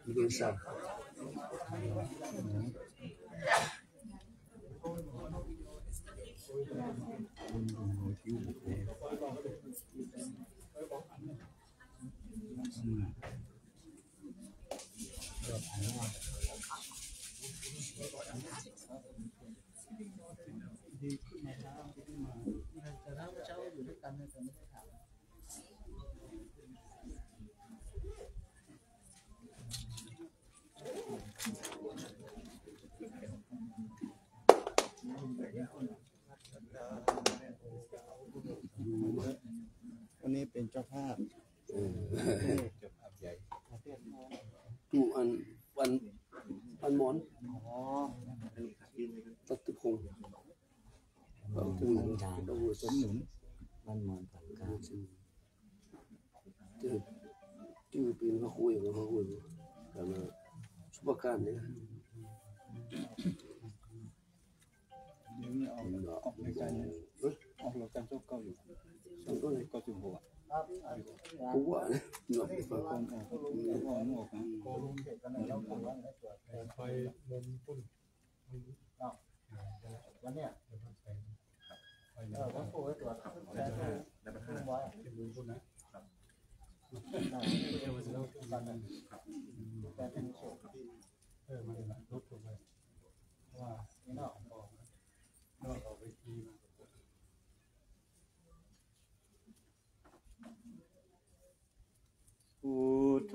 Bikin sah.วันนี้เป็นเจ้าภาพดูวันหมอนตัดตุพงเราถึงเราสมหนุนวันหมอนปากกาจื่อปีนเขาคุยแต่ละสุภการเนี่ยออกรายการโจ๊กเก้าอยู่ก็เลยก็จุ่มหัวกูว่าเนี่ยหนักไปฟังออกนะไปลงตุ้นวันเนี้ยวันโอ้ยตัวได้ไว้เป็นบุญคุณนะแต่เป็นโชคมันเป็นรถถูกไหมว่านี่นอกเอาไปทีมาพุทโธ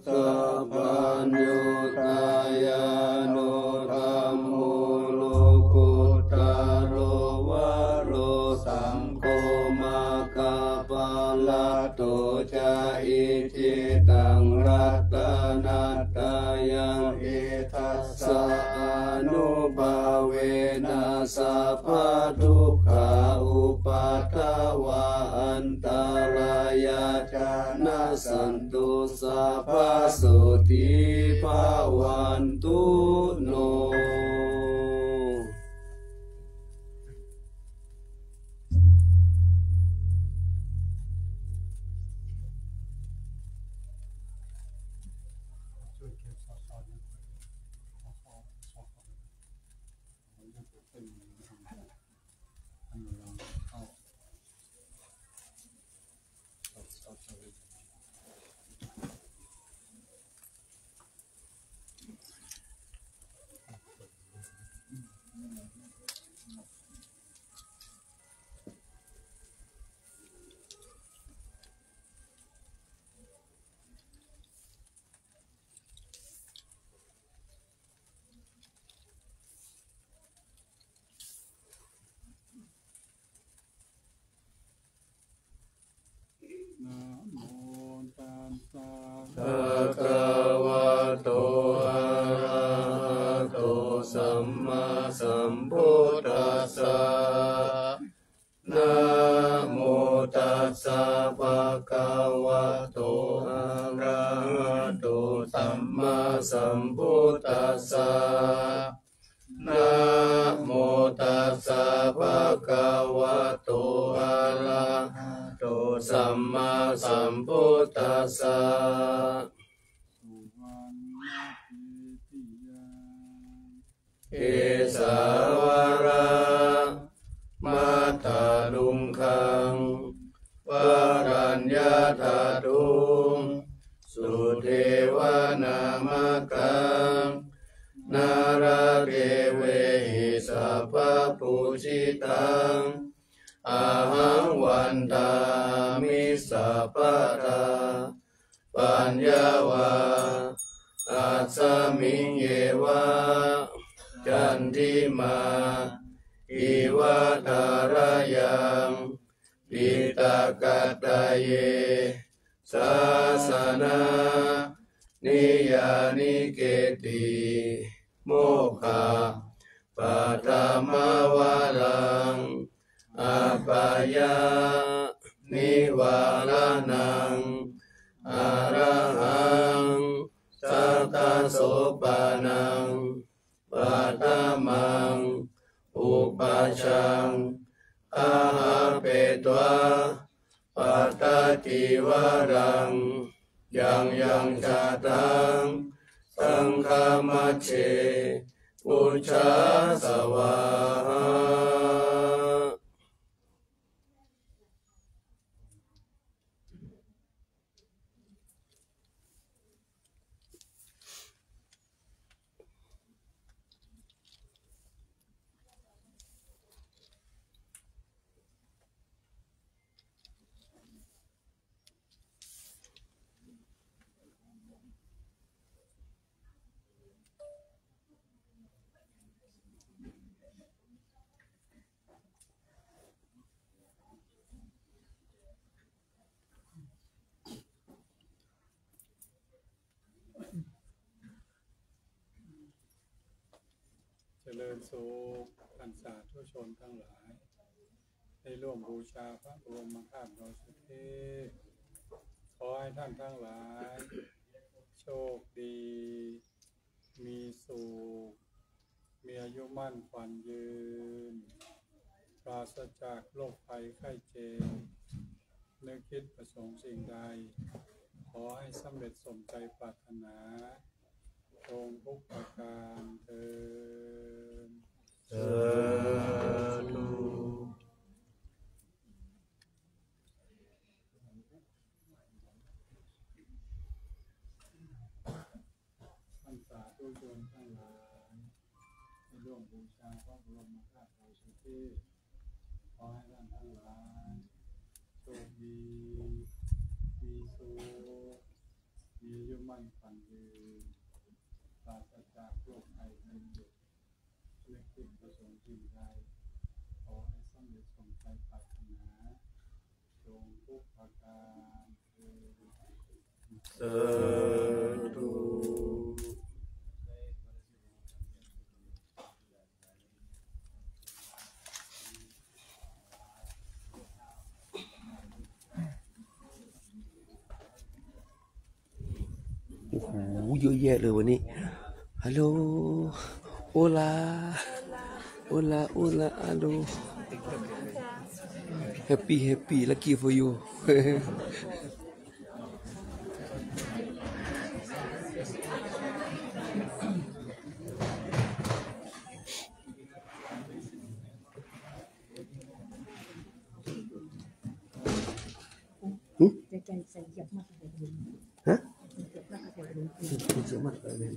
สัพพัญญุตายานุธัมโมโลกุตตะโรวะโรสังโฆมาคาปะละโตจาอิจิตังรัตนัตตายังเอทัสสะอนุภาเวนะสัพพะทุกขาอุปัฏฐวะอันตรายาจานะสันตุสัพพะสุติภาวันตุโนนะโมตัสสะ ภะคะวะโตอะระหะโตสัมมาสัมพุทธัสสะนะโมตัสสะภะคะวะโตอะระหะโตสัมมาสัมพุทธัสสะนะโมตัสสะภะคะวะโตอะระหะโตสัมมาสัมพุทธัสสะสุวรรณทิยาเอสาวรามาตาลุงคังวารัญญาธาตุงสุเทวานามกังนาราเกเวหิสัพพปุชิตังอาหังวันตามิสัพพทาปัญญาวาอัสสมิงเยวะจันทิมาอิวะทารยังปิตากัตตเยสาสนานิยานิเกติโมฆะปัตมวาลังอาปายานิวาลานังอาระหังสัตตโสปานังปัตมังอุปัชชังอาหาเปตวะ ปัตตติวรังยังจาตังสังฆมัชเชปุชชาสวาหาเจริญสุขท่านสาธุชนทั้งหลายได้ร่วมบูชาพระบรมธาตุดอยสุเทพขอให้ท่านทั้งหลายโชคดีมีสุขมีอายุมั่นขวัญยืนปราศจากโรคภัยไข้เจ็บนึกคิดประสงค์สิ่งใดขอให้สำเร็จสมใจปรารถนาจงทุกประการเถิดสาธุ ท่านสาธุชนทั้งหลายได้ร่วมบูชาพระบรมธาตุดอยสุเทพขอให้ท่านทั้งหลายโชคดีมีสุขมีอายุมั่นขวัญยืนปราศจากโรคภัยไข้เจ็บนึกคิดประสงค์สิ่งใดขอให้สำเร็จสมใจปรารถนาจงทุกประการเถิด สาธุ โอ้โหเยอะแยะเลยวันนี้ฮัลโหลโอลาโอลาโอลาฮัลโหลแฮปปี้ลัคกี้ for you ฮะเสียมากเลย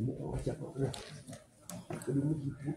มุกออกจากออกเลยก็ดูมุกยิบมุก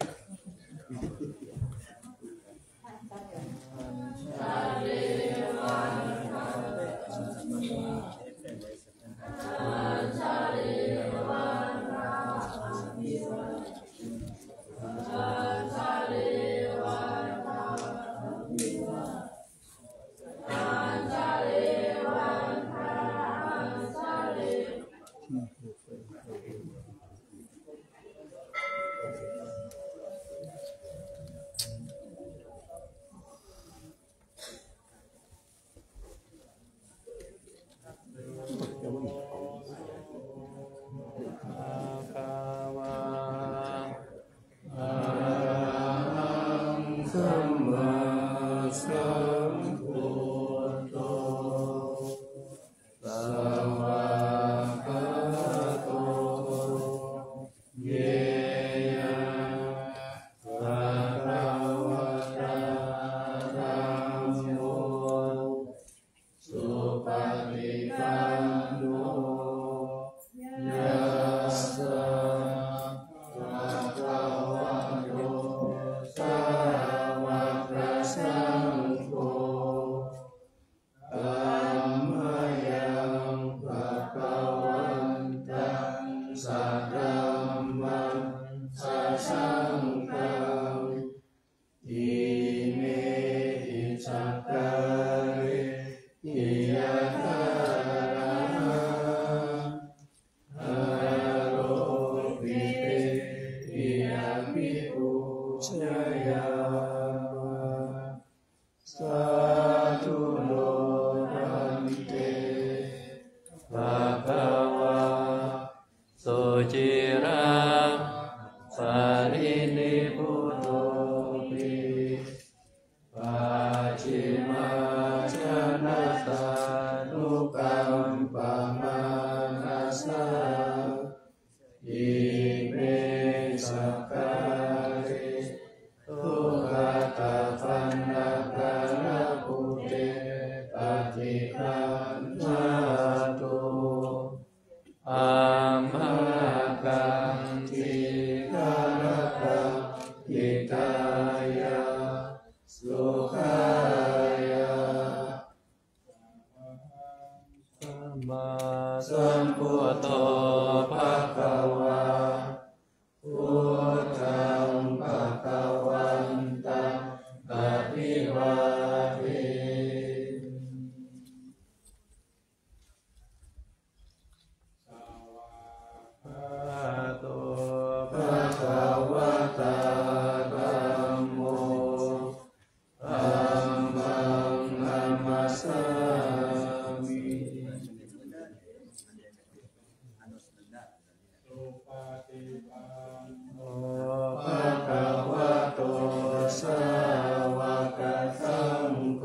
งโฆ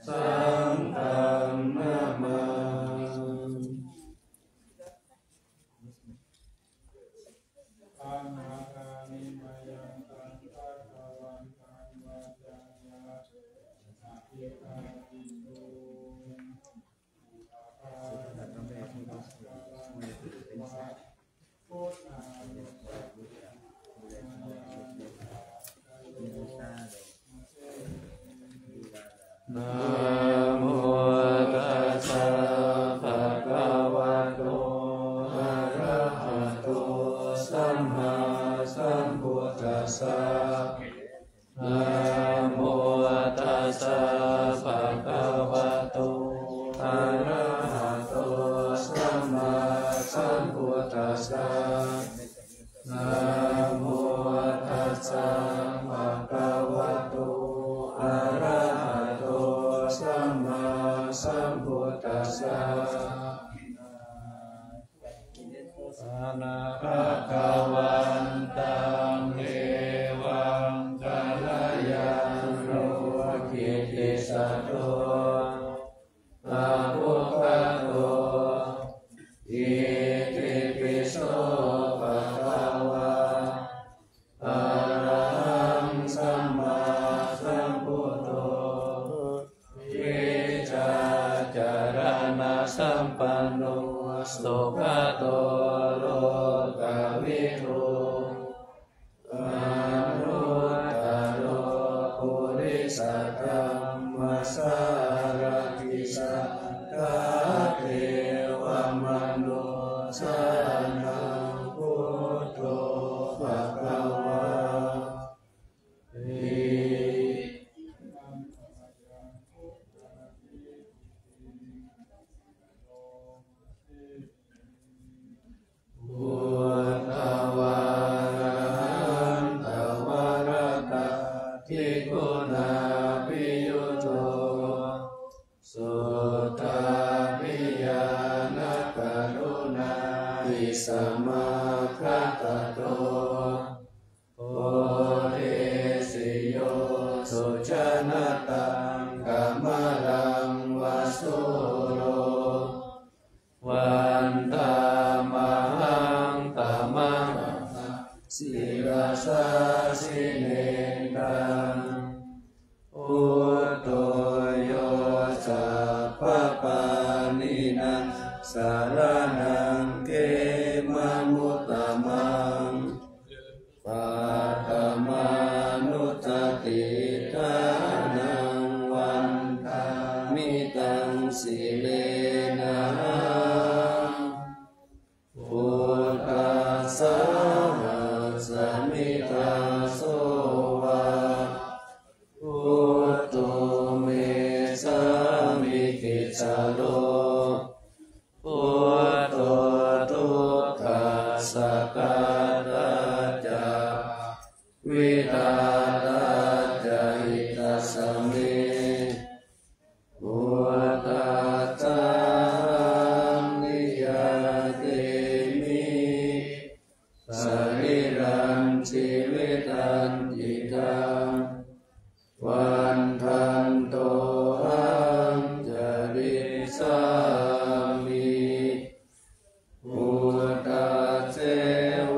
สังฆังนามา อานาคามิมายังตังภะคะวันตังวาจายะอาภิกาติโตอาภาสัมมาสัมพุทธัสสะพุทธานุสตินะโมตัสสะภะคะวะโตอะระหะโตสัมมาสัมพุทธัสสะนะโมตัสสะภะคะวะโตอะระหะโตสัมมาสัมพุทธัสสะนะโมตัสสะภะคะวะโตอะระหะโตสัมมาสัมพุทธัสสะอะนะภะคะวันตังเอวังกัลยังโนกิติสัตโตอะภุคโตอิติปิโสภะคะวะอะระหังสัมมาสัมพุทโธวิชาจารณะสัมปันโนสุขโตโลกวิทูอนุตตโรปุริสธรรมสารติสัทธาเทวมนุสานังพุทโธภะคะวะพุทธวารันตวรตะทิคุณาภิยุโตสุตตาภิญาณกรุณาวิสมาคตโตโพธิสิโยสุจนตังกัมมลังวสุโรวันตามหังตามังศิรสาสิเนตังอุตโตโยสัพพปานินังสารนังเกมมุตตมังปัตตมานุตติทานังวันทามิตังสิเลนะพุทธัสสะสมิทาโสวะพุทโธเมสามิติสาโลพุทโธทุกขัสสะกาตาจาวิตาตาจาหิตัสสะเมพุทธัสสะนิยเตมิสริรังชีวิตันติตังวันทันโตหังจริสามิพุทธัสเส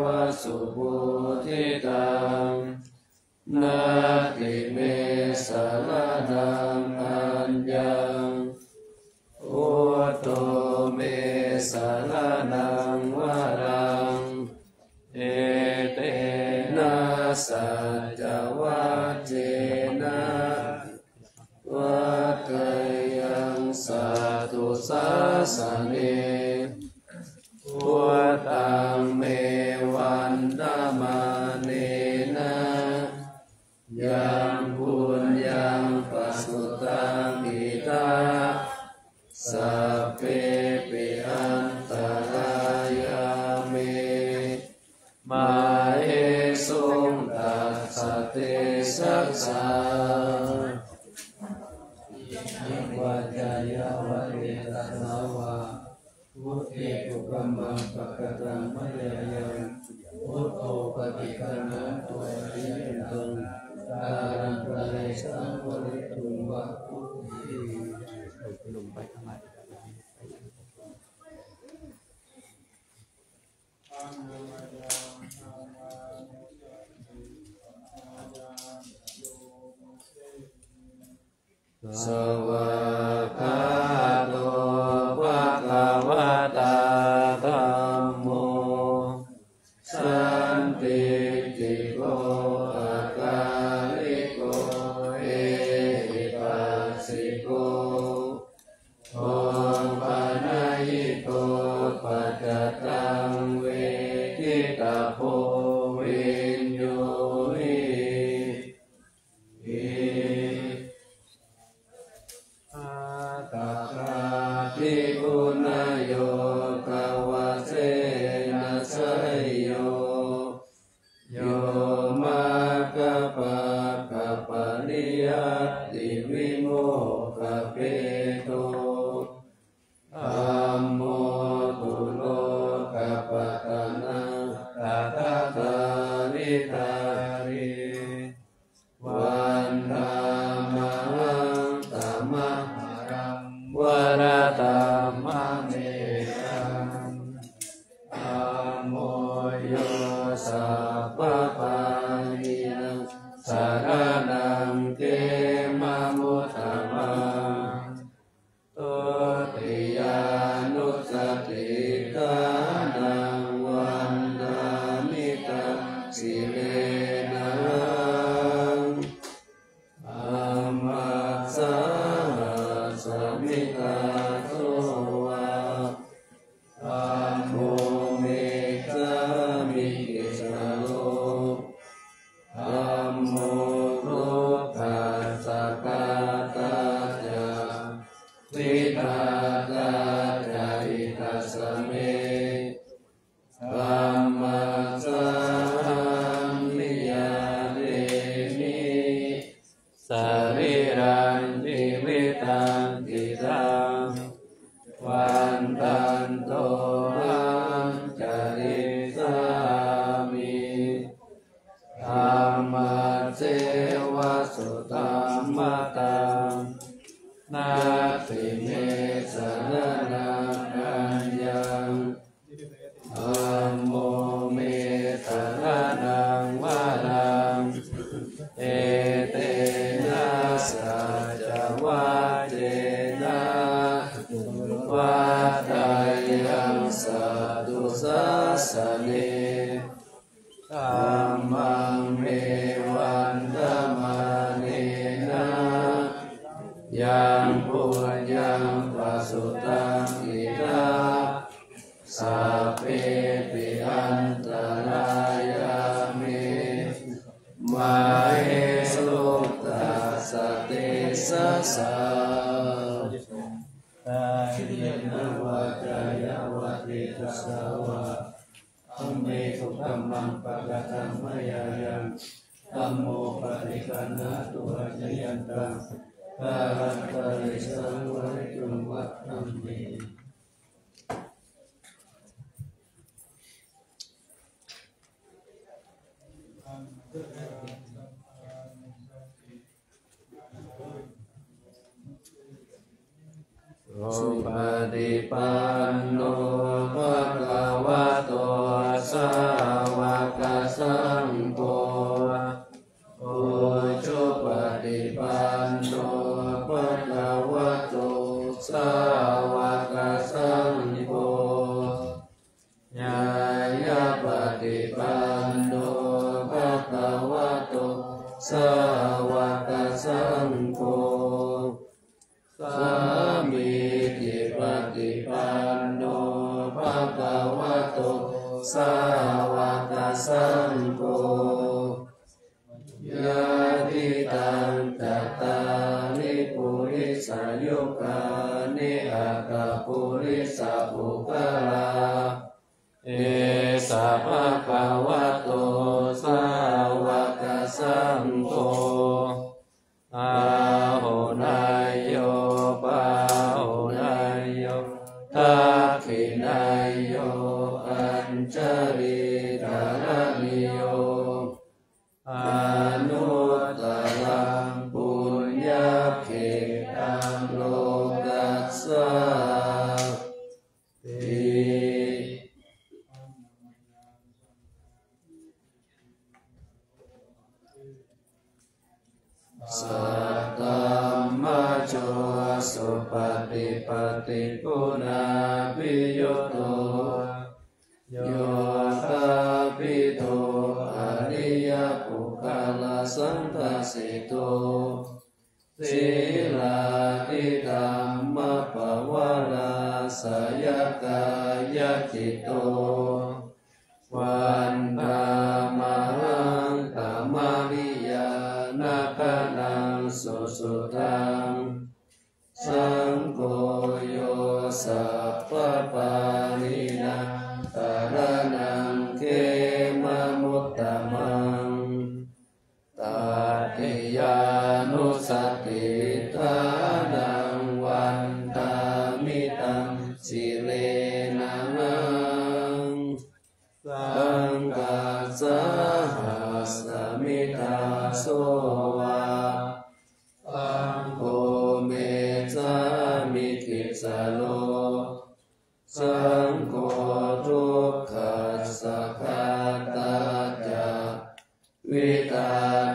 วสุภูทิตังนาติเมสารนังอัญญังพุทโธเมสารนังวรังเอเตนะสัจวัจเจนะวัฏยังสัตุสัสสเนพุทธังเมวันตมาเนนะยังบุญยังปัสสุตังอิตาสัพเพปิอันตรายาเมมาเอสุงตัสสะเตสัสสะวัจจายวัตเตตัสสาวะพุทธิปุปะมังปะกะตังมะยายังพุทโธปฏิคันนะตัวริยตัง รังไกรสังวริตุงวะอุทิ ลงไปทำไม สวากขาโตภะคะวะตาธัมโมสันติติโกอะกาลิโกเอหิปัสสิโกโอปัญญิโกปัจจตังเวทิตาโพวินโยหิตาคาทิคุณโยกวะเสนะสยโยโยมาคปะกะปะริยัตติวิโมกขเปโตธัมโมตุโลกปัตตนะตถาคาริตาริวันธรรมังธัมมังวรตัมมังเมตังธัมโมโยสัพพปานินังสารนังเกมะมุตตมังตุติยานุสติกานังวันดามิตาสิเลนะธัมมัสสะสมิตาโสวะธัมโมเมกะมิกิสโลธัมโมโลกัสสะกาตาจาวิตาตาจาอิทัสสะเมธัมมัสสะมิยาเรมิสรีรังชีวิตังกิตังวันตันโตหังจาริสามิธัมมัสเสวะสุตัมมะตังนาติเมสรณังอัญญังธัมโมเมสรณังวะรังเอเตนะสัจวะเจนะวะทายังสัตุสัสสะเนธัมมังเมวันธรรมาเนนะยังปุญญังปัสสุตังอิทาสัพเพปิอันตรายามิมาเหสุตัสสะเตสะสะตายนะวัจจายวัตติตัสสะวะธัมเมสุธัมมังปะกะธัมมยายังธัมโมปะริคันหะตุอะจยันตังตารังกะริสังวริตุงวัฏฏัมเมสุปฏิปันโนภะคะวะโตสาวกสังโฆโอชุปฏิปันโนภะคะวะโตสาวกสังโฆญาญาปฏิปันโนภะคะวะโตสาวกสังโฆสามีจิปฏิปันโนภะคะวะโตสาวกสังโฆญาติตังจัตตาริปุริสายุคานิอัตตปุริสาภุคลาเอสะภะคะวะโตสาวกสังโฆอาโหนายโยปาโหนายโยทักขินายโยอัญชริธารณิโยอนุตต ญาเขตังโลกัสสะติสัตตมะโชสุปฏิปติปุณาภิโยโตโยตาภิโตอริยปุคคลสันตสิโตศีลาทิธัมมปวาลาสยกายจิตโตวันธามหังตมาริยานาคานังสุสุตังสังโฆโยสัพพปานินาตารนังเขมมุตตมังตาติยานุสติทานังวันตามิตังสิเลนังสังกัสสะหัสสมิทาโสวาสังโฆเมสามิคิสโลสังโฆทุกขัสสะขาตาจาวิตา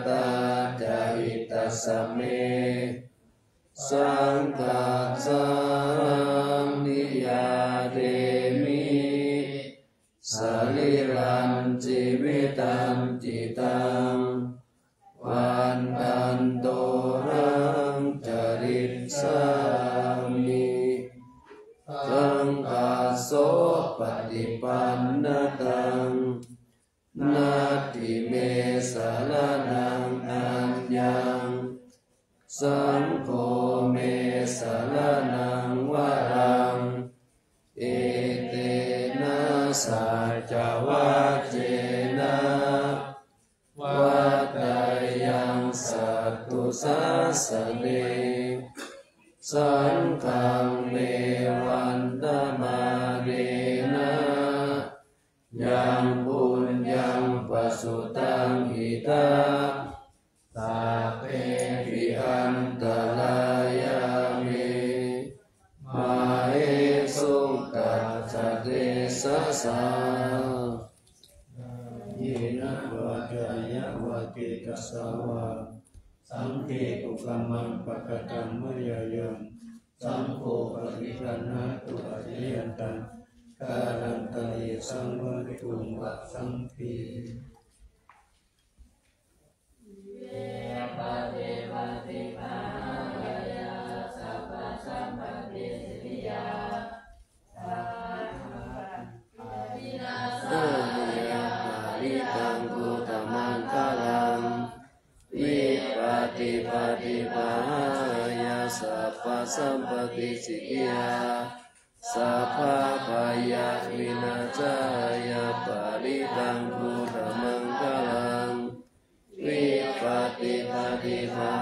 ตาจาหิตัสสะเมสังกัสสะนิยาเดมิสลิลันจิวิตันจิตังวันตันโตรังจริตสามิสังกัสโสปฏิปันนตังนาทิเมสารนังอัญญังสังโฆเมสารนังวรังเอเตนะสัจวะเจนะวัตยังสัตตุสัสสะเนสังฆังเมวันตมาเรนะยังบุญยังปัสสุตังหิตาตาเปปิอันตรายามิมาเอสุตัสสะเดสะสาเยนะวะจายะวะเกตัสสาวะสังเฆตุกัมมังปะกตังมะยายังสังโฆปริปันหาตุอาเจยันตังกาลันตะเยสังวริตุงวะสังคีปฏิภาญาสัพพสัมปติสิกยาสัพพะพายาวินาจายาปริตังพุทธมังคลังวิปฏิภา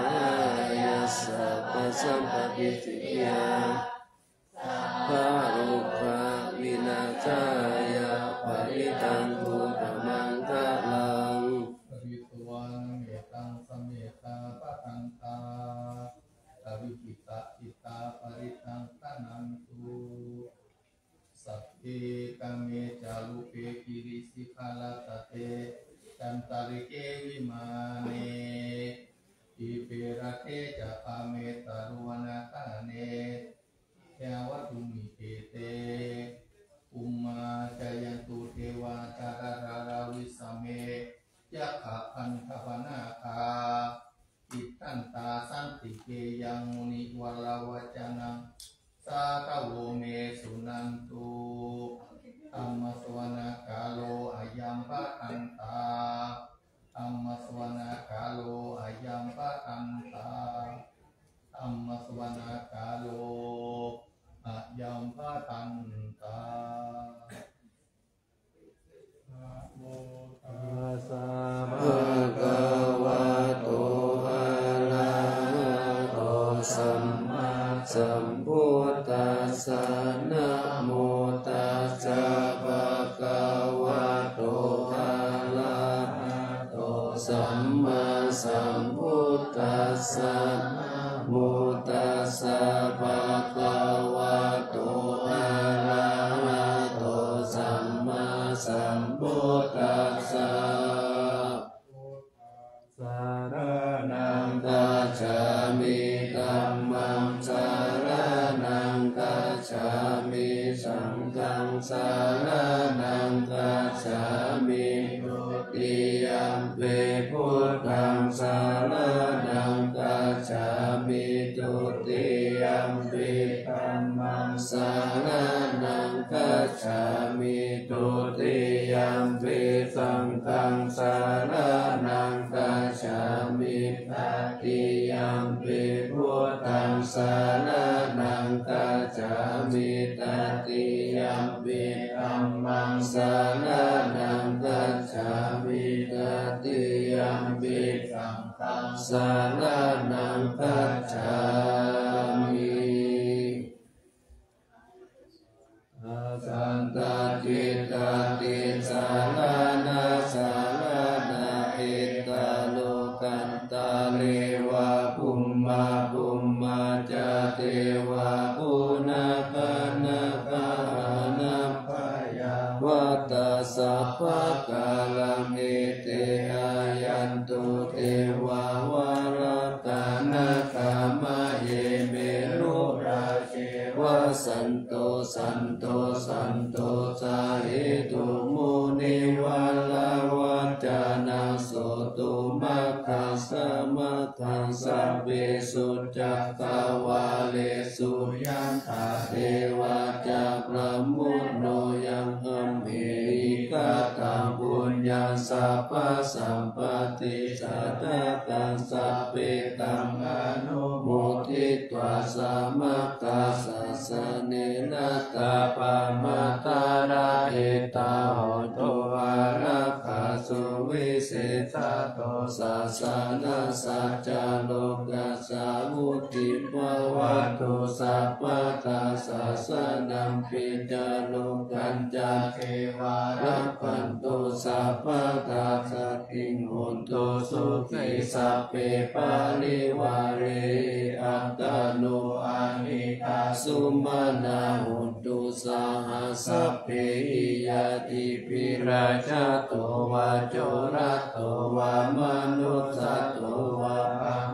ญาสัพพสัมปติสิกยาภารุภาวินาจายาปริตังพุทธมังคลังวิตวังเมตังสเมตาปะทันตาอวิกิตาจิตาปริตังตนันตุสัพเพกัมเมจารุเปกิริสิขลาตเตจันตาริเกวิมาเนอิเประเทจะพาเมตารุวนาคาเนยาวัตุมิเกเตอุมมาจายันตุเทวาจาราราวิสเมยะขะพันธปนาคาอิตันตาสันติเกยังมุนิวลาวจนังสาคาโวเมสุนันตุอัมมสวนาคาโลอายัมปะอันตาอัมมสวนาคาโลอายัมปะอันตาอัมมสวนาคาโลอายัมปะอันตาโมตัสสะภะคะวะโตอะระหะโตสัมมาสัมพุทธัสสะนะโมตัสสะภะคะวะโตอะระหะโตสัมมาสัมพุทธัสสะ โมตัสสะภะคะวะโตอะระหะโตสัมมาสัมพุทธัสสะสารนังกัจฉามิธัมมังสารนังกัจฉามิสังฆังสารนังกัจฉามิทุติยัมปิพุทธังสารนังกัจฉามิทุติยัมปิธัมมังสารนังกัจฉามิทุติยัมปิสังฆังสารนังกัจฉามิตติยัมปิพุทธังสารนังกัจฉามิตติยัมปิธัมมังสารนังกัจฉามิตติยัมปิสังฆังสารนังกัจฉามิสันตติตาติสารนาสารนาอิตาโลกันตาเลวะภุมมาภุมมาจาเทวะปุนาคานาคานาพยาวัตตสัพพะกาลังเอเตอายันตุเทวาวารัตานาคามะเยเมรุราเชวะสันโตสันโตสันโตสาเหตุมุนิวัลวัจจานังโสตุมัคคังสมัคคังสัพเพสุจักตาวาเลสุยันตาเทวาจักรมุนโนยังหัมเหกาตังบุญญาสัพพสัมปติสัตตะตังสัพเพตังอนุโมทิตวาสามัคคาสัสเนนะตาปามาตาราเอตาโหตุอาราคาสุวิเศษโตสัสสะนะสัจจโลกัสสะมุติภวัตตุสัพพะตาสัสสะนัมปิจโลกันจันเทวารักขันตุสัพพะตาสัตถิงหุนตุสุขิสัพเพปาลิวาเรอัตตโนอานิกาสุมาณาหุนตุสาหัสสัพเพหิยติปิราชาโตวาโจระโตวามนุสสโตวา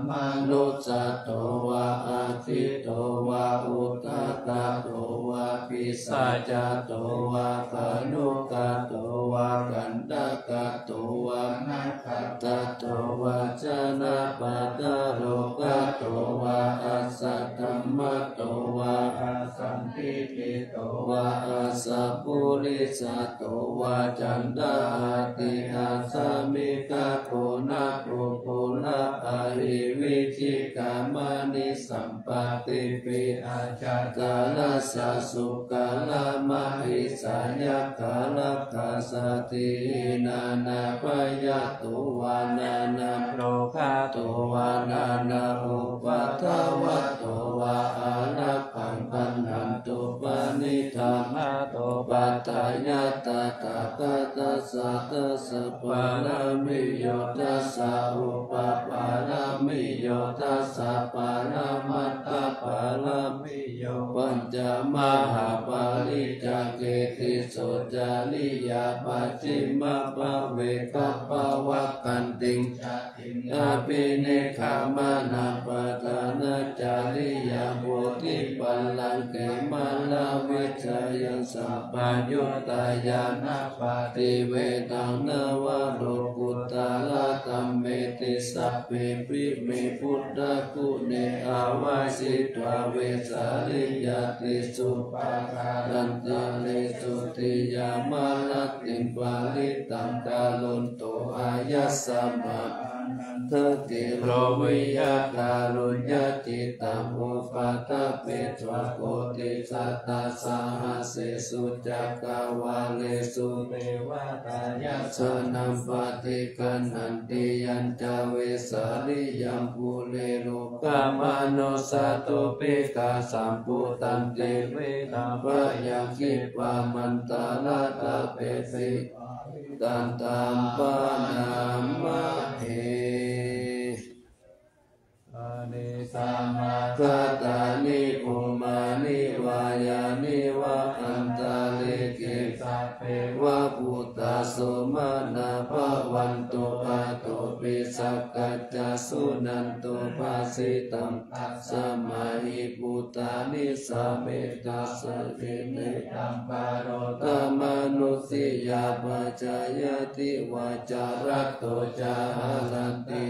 มนุสสโตวาอาทิโตวาอุตตะโตวาปิสัจโตวากนุกโตวากันตะโตวานัคตะโตวาจนะปัตตโลกโตวาอัสสะธัมมโตวาอัสสัมปิติโตวาอัสสะปุริสโตวาจันตาติอาสามิกาโกนาโกโกนาอาหิวิจิกามานิสัมปติปิอาจากาลสัสุกาลมหิสายกาลกาสตินานาปยตุวานานาโลกาตุวานานาอุปัฏฐวะโตวาอาลักขังปันหันตุปานิธามาโตปัตตายะตถาคตสัตตสัพพะรามิโยตัสสะอุปปารามิโยตัสสะปารามัตถปารามิโยปัญจมหาปาริจเกติโสจาริยาปัจฉิมภเวกัปปวะกันติงอาภิเนขามานาปทานาจาริยาโพธิปัลลังเกมาลาวิชยังสัพพยุตตายานาปฏิเวตังนวโรกุตตะละธัมเมติสัพเพปิเมพุทธกุเนอาวาสิตวเวสาลิยติสุปารันตะเลสุติยามาลติปาลิตังกาลุนโตอายัสสะมะเทติโรวิยาการุญญาจิตังอุปัฏฐเปตวะโกติสัตตาสหัสเสสุจักกาวาเลสุเทวตายัสสนัมปฏิกันหันติยัญจเวสาลิยัมปุเรโลกามโนสัตตุปิกาสัมปุตันเตเวตาปะยังคิปามันตาลาตาเปสิตันตัมปะนามะเทอเน สามาคาตานิภูมานิวายานิวะอันตาเลเกสัพเพวะพุตตาโสมานาภวันตุอาตุปิสักกัจจสุนันตุภาสิตัมสมาหิปุตตานิสาเมตัสสะเนตัมปารโรตมนุสิยาปัจจายติวาจารัตโตจาหันติ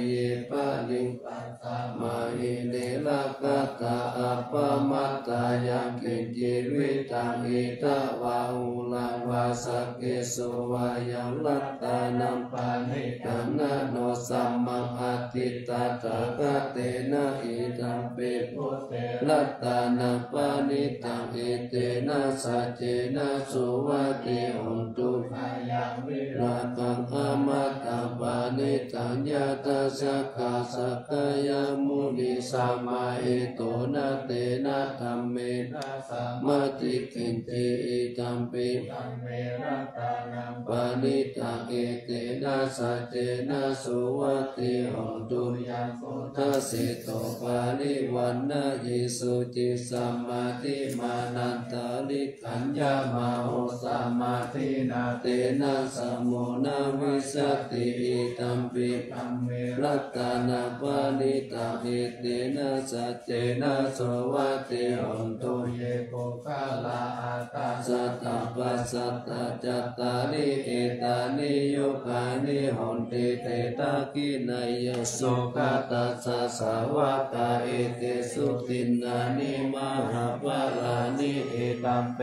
ปะลิงปัสสะมาหิเนลกัตตาอัปปมัตตายังกินจิวิตังอิตาวาหุลังวาสักเกสุวายังลัตตานัมปานิตันนะโนสัมมังอติตาตากะเตนะอิตัมเปพุทเตลัตตานัมปานิตังอิเตนะสัจเจนะสุวัติหุนตุอายังวิราคังอามาตังปานิตังยะตัสสะกาสักกายมุนิสัมมาหิโตนะเตนะธัมเมนะสัมมติกินจิอิตัมปิธัมเมรัตานังปานิตังเอเตนะสัจเจนะสุวัติหุนตุยังโกทัสสิโตปาริวันนะยิสุจิสัมมาทิมานันตาลิขัญญามาโหสัมมาทินาเตนะสัมโมนาวิสัตติอิตัมปิธัมเมรัตตานาปานิตังเอเตนะสัจเจนะสุวัติหุนตุเยโกกาลาอาตาสัตตปัสสัตตจัตตาริเอตานิโยกานิหุนติเตตากินัยโสกตัสสะสาวกาเอเตสุตินนานิมหาปารานิเอตัมเป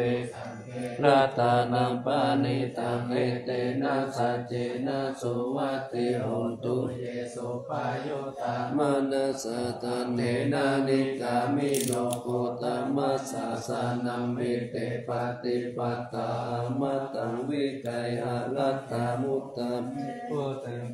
รัตานัมปานิตังเอเตนะสัจเจนะสุวัติหุนตุเยโสปายโยตามานัสตันเนนานิกามิโนโคตมัสสะสานัมมิเตปฏิปัตตามัตตังวิกัยหรัตตามุตตัม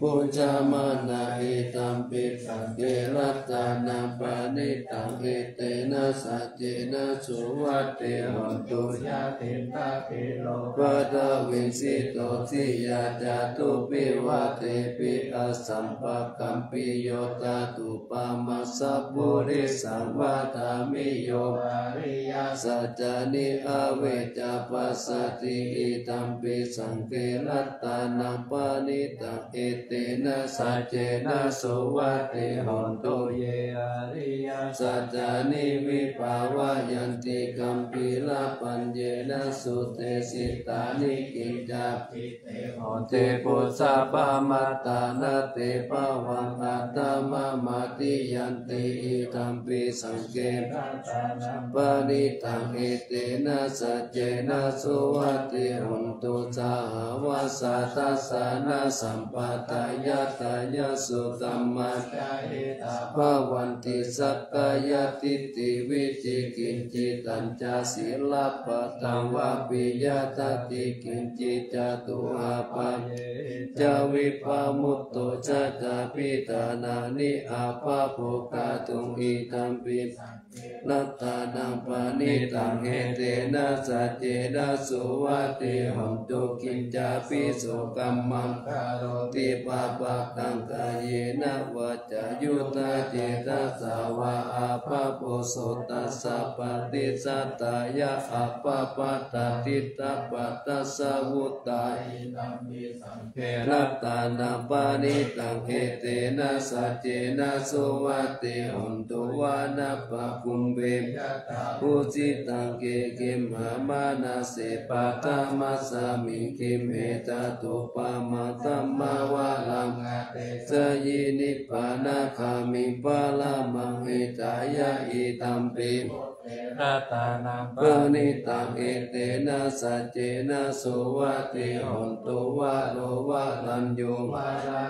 ปุจจามานาอิตัมปิสังเกรัตตานัมปานิตังเอเตนะสัจเจนะสุวัติหุนตุยาติตาปิโลปัตวิสิโตทิยาจาตุปิวะเตปิอสัมปะกัมปิโยตาตุปามัสสะปุริสังวาทามิโยอริยสัจจานิอาเวจาปัสสติอิตัมปิสังเกรัตตานัมปานิตังเอเตนะสัจเจนะสุวัติหุนตุเยอริยสัจจานิวิภาวะยันติกัมปิลาปัญเยนะสุเตสิตานิกิจจาปิเตโหเตปุสสะปะมัตตานะเตปะวังอัตตมะมาติยันติอิตัมปิสังเกรัตานัมปานิตังเอเตนะสัจเจนะสุวัติหุนตุสาวาสัตตัสสะนะสัมปตายะตายะสุตัมมัจจายิตาภวันติสักกายติติวิจิกินจิตัญจศีลปะตังวะปิยตติกินจิจตุอาปัญจวิปามุตโตจัตตาปิตานานิอาภาโภคาตุงอิตัมปิรัตตานังปานิตังเอเตนะสัจเจนะสุวัติหุนตุกินจาปิสุกัมมังคารโรติปะปะตังกายเนวัจจายุตาเจตัสสาวะอาภาโพโสตัสสะปฏิสัตตายะอาภาปัตติตาปัตตสะวุตตาอิตัมปิสังเกรัตตานัมปานิตังเอเตนะสัจเจนะสุวัติหุนตุวานะปะคุมเบมปุจิตังเกกิมหามานาเสปะตามัสสามิกิมเอตตุปะมาตัมมาวะลังสยินิปานาคามิปะละมังเอตายะอิตัมปิรัตานัมปานิตังเอเตนะสัจเจนะสุวัติหุนตุวะโลวะลันโยวาระ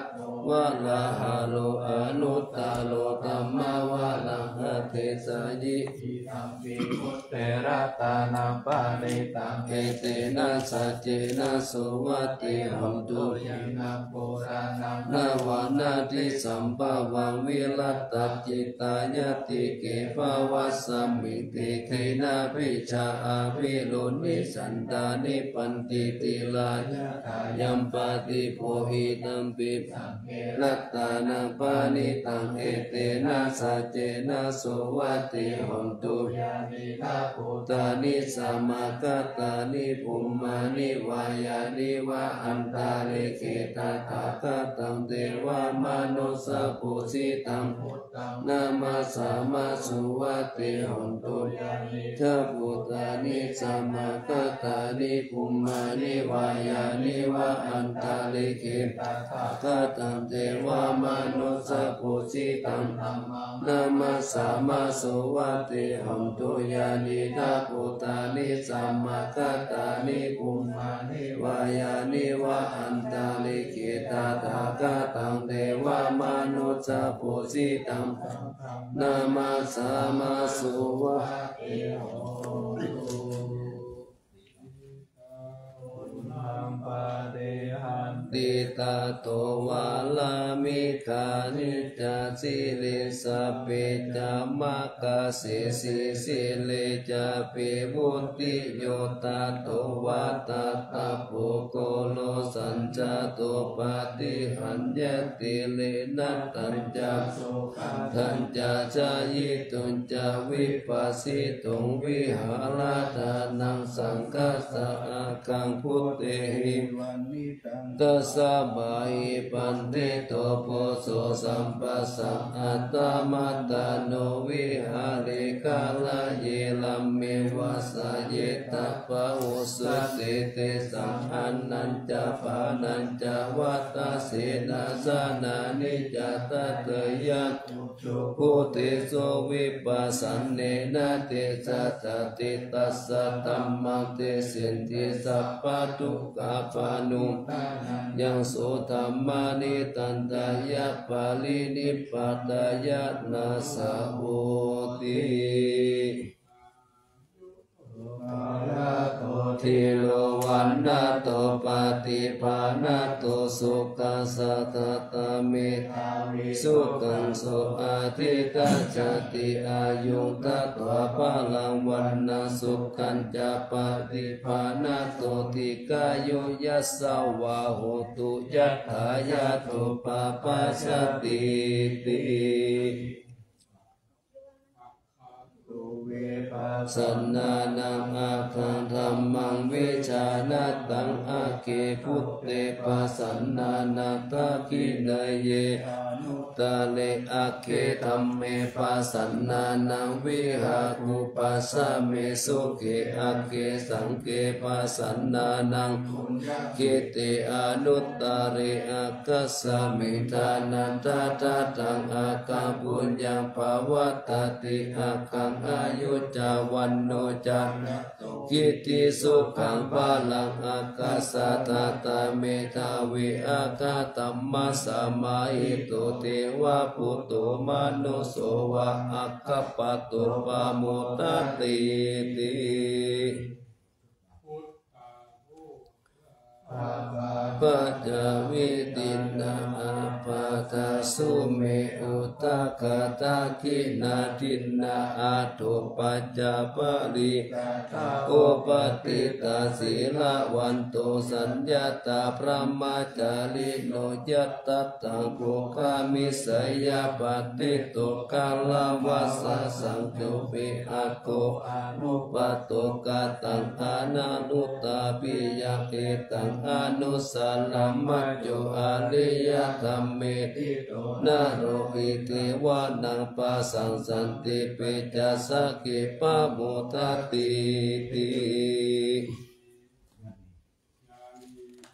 วะลาหะโลอนุตตะโลธัมมาวะลังหะเทส ยิ อิทัมปิพุทเถระตานังปานิตัง เอเตนะสัจเจนะสุวัตติหันตุ ยานังโบราณัง นาวานาทิสัมภวังวิรัตตจิตายติเกภวัสสมิติเขนะภิชาอาภิรุนิสันตานิปันติติลายะยัมปติโพหิตัมปิรัตตานังปานิตังเอเตนะสัจเจนะสุวัตติหันตุ ยานิทาปุต ตานิสัมมากัตตานิภูมานิวายานิวะอันตาเลเกตาถาคตังเทวามนุสสปุสิตัง พุทธัง นามาสามาสุวัตติหันตุ ยานิ เทพุตานิสัมมากัตตานิภูมานิวายานิวะอันตาเลเกตาถาคตังเทวามนุสสปุสิตัง ธัมมัง นามาสามาสุวัตติหันตุยานิทาปุตานิสัมมากัตตานิภูมานิวายานิวะอันตาลิกิตาตากาตังเทวามนุสสปุสิตังนามาสามาสุวัตติ ธัมปะเดหัน ติตาโตวาลามิกานิจาสิลิสเปจามะกาสิสิสิเลจาปิวุติโยตาโตวาตาตาปุโกโลสัญจาโตปาติหันยติเลนะตัญจา โสขัง ทัญจาจายิตุญจาวิปัสสิตุงวิหารตานังสังฆสะอากังพุทเตหิ วันนิตัง ตัสสะบาหิปันติโตโพโสสัมปัสสะอัตตมัตตโนวิหาริกาลเยลัมเมวะสะเยตะปะโอสุติเตสังอันนันจาปานันจาวัตตะเสนาสนานิจจตะเตยะพุติโสวิปัสสันเนนะเตสัตติตัสสะธัมมังเตสินติสัพพะทุกขปานุยังโสธรรมานิตันตายะปาลินิปปัตตายะนาสะโหติ ทิโลวันนาโตปฏิภาณโตสุขัสสะตตะเมธาวิสุขังโสอาทิตาจติอายุตตวะพลังวันนาสุขันจะปฏิภาณโตติกายุยัสสาวะโหตุยัตถายาโตปะปัสสติติ สันนานังอาคังธรรมังวิชานาตังอาเกพุทเตปัสสันนานาตาคินเยตาเลอาเกธรรมเมปัสสันนานังวิหารุปัสสะเมสุเกอาเกสังเกปัสสันนานังกิติอนุตตริอาคัสสะมิทานันตาตาตังอาคังปุญญังภวัตติอาคังอายุจาวันโนจันกิติสุขังภาลังอากาสะตาตาเมธาวิอาคาตัมมาสมาหิตุเทวะปุตโตมนุโสวะอัคคปะโตปะโมตติติ ปัจจวิตินาอาปาทาสุเมอุตกะตาคินาทินาอาตุปัจจปริโอปติตาศีลวันโตสัญญาตาพระมาจาริโนยัตตังโภคามิสยาปฏิโตกาลวัสสังโฆปิอาโกอนุปโตกาตังอานานุตตาปิยะเอตังอนุสานามัจโจอาริยธรรมเมติโตนาโรหิเทวานังปัสสังสันติเปจัสสะเกปะโมทติติ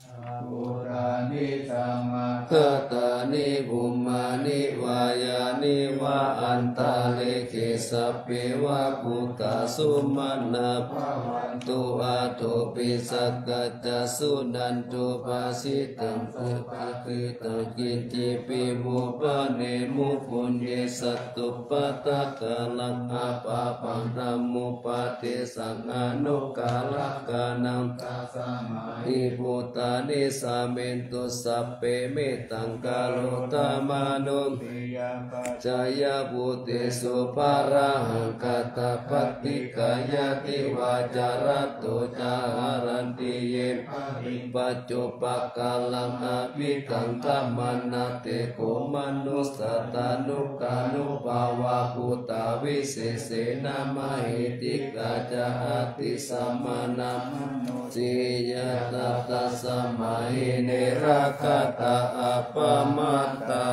ธ อุรานิสัมมา คตานิบุมมานิวายานิวะอันตาเลเกสัพเพวะพุทธสุมาณาภวันตุอาตุปิสักกัจจสุนันตุภาสิตังสุภะคือตะกินจิปิมุปะเนมุปุญเยสัตตุปะตะกะลังอาปะปังธรรมุปะเทสังอนุกาลกานังตาสมาหิพุตตานิสาเมนตุสัพเพเมตังกาโลตมานุปิยาปัจจายพุติสุภาระหังกัตตปัตติกายติวาจารัตโตจารันติเยปัจจุปกาลังอภิกังกัมมานาเตโกมนุสตานุกานุภาวะพุตตาวิเศษเสนามาหิติกาจาติสัมมานาสิยตัตสมัยเนราคตาอัปปมัตตา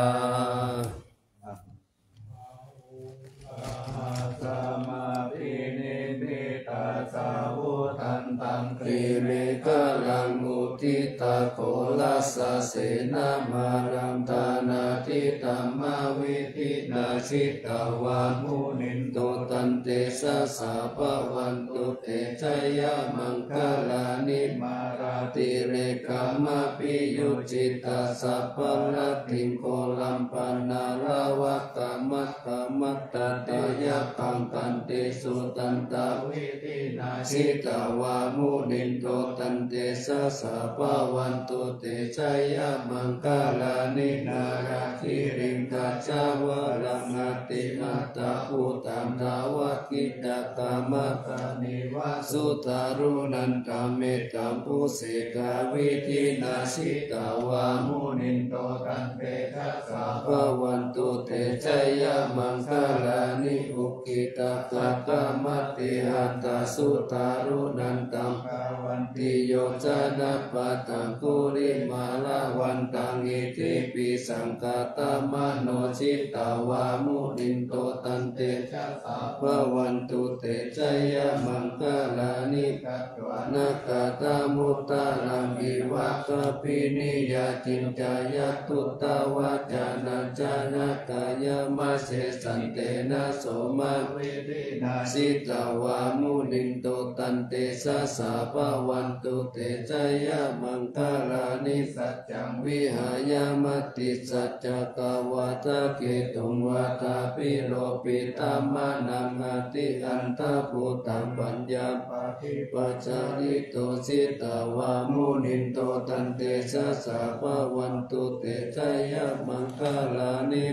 สัมมาปินิพิตาสาวุทันตัง อิเมฆลังมุทิตาโคลัสสะเสนามารังธานาทิตัมมาวิธินาชิตาวามุนินโตตันเตสะสะภะวันตุเตชัยยะมังคลานิมาราติเรกัมมะปิยุจิตาสัพพะละทิงโคลัมปนาลาวะกามัตตมัตตเตยะปังกันเตสุตันตาวิธินาชิตาวามุนินโตตันเตสะสะภะวันตุเตชัยยะมังคลานินาราคิริงกัจจาวะลังอติมัตตาภูตังทาวะกิตกามัตตานิวาสุตารุนันตเมตัมปุเสกาวิธินาชิตาวามุนินโตตันเตชะสะภะวันตุเตชัยยะมังคลานิอุกิตกะกามัตติหัตตาสุตารุนันตังภะวันติโยจนะปะตังกุริมาลาวันตังอิทิปิสังกตมโนชิตาวามุนินโตตันเตชะสะภะวันตุเตชัยยะมังคลานิกัตวานากตามุตตาลังอิวะกปินิยาจินจายตุตตาวาจานาจานะกายมัสเสสันเตนะโสมาเวทินาสิตาวามุนินโตตันเตสะสะภะวันตุเตชัยยะมังคลานิสัจจังวิหายามติสัจจกวาตะเกตุงวาตาปิโลปิตัมมานังอติอันตะภูตังปัญญาปะทิปัจจาริโตสิตาวามุนินโตตันเตสะสะภะวันตุเตชัยยะมังคลานิ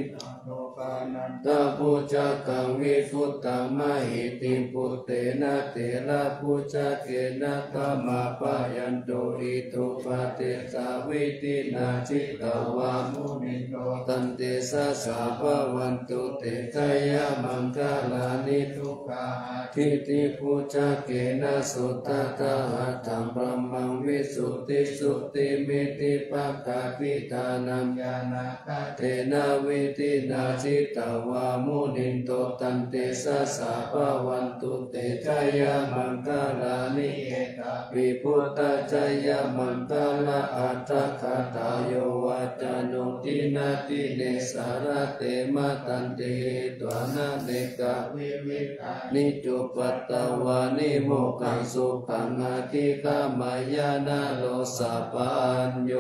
โลกานันตะภูจักขังวิฟุตตังมหิติปุตเตนะเตระภูจักเกนะธรรมาปะยันโตอิทุปะเตสาวิตินาชิตาวามุนินโตตันเตสะสะภะวันตุเตชัยยะมังคลานิทุกขาทิติภูจักเกนะสุตตะหัตถังพรหมังวิสุทธิสุติมิติปักขะปิตานัมญาณะเตนะวิตินาชิตาวามุนินโตตันเตสะสะภะวันตุเตชัยยะมังคลานิเอตวิพุตตะชัยยะมังคลาอัตถคตายโยวัจจโนตินาติเนสารเตมะตันเตตวานาเนกะวิวิตานิจุปัตตวานิโมกังสุขังอาทิกามายานาโลสัพพัญโย